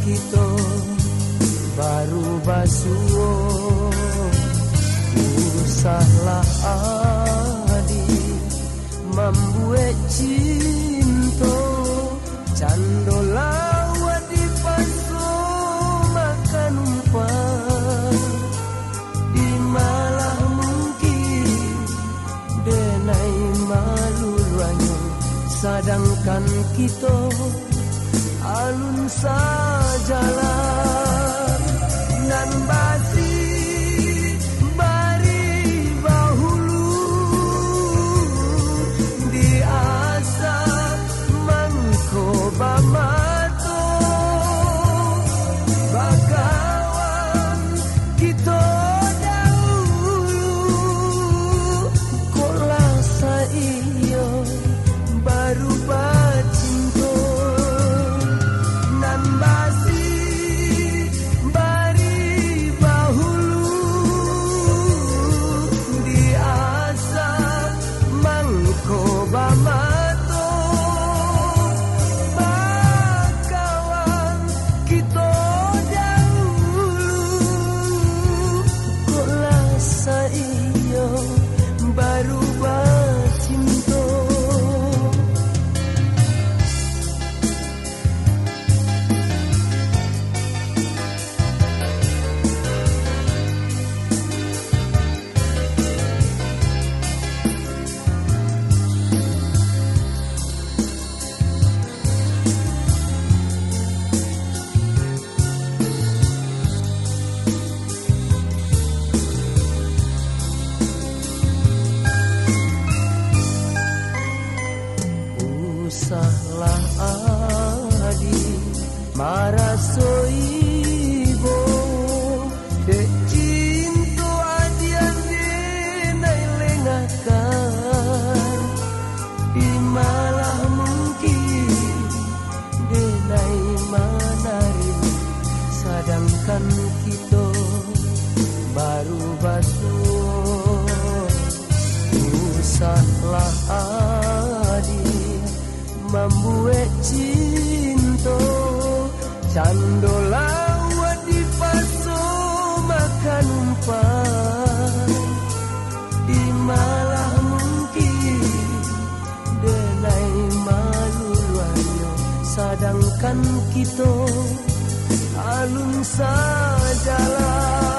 kita baru basuo usahlah adi membuat cinta cando lawat di paso makan umpan di malah mungkin denai malu ranyo sedangkan kita alun sajalah nan basi bari bahulu di asa mangko bamato bakawan kita dahulu kolah saiyo baru bacinto nan basi bari bahulu di asa mangko bamato bakawan kita dahulu kolah saiyo baru bacinto. Usahlah adi marasoibo dek cinta adian denai lengakan di malah mungkin denai manarim sedangkan kita baru basuh usahlah adi membuat cinta cando lawat di paso makan umpan di malah mungkin denai malu luanyo sedangkan kita alun sajalah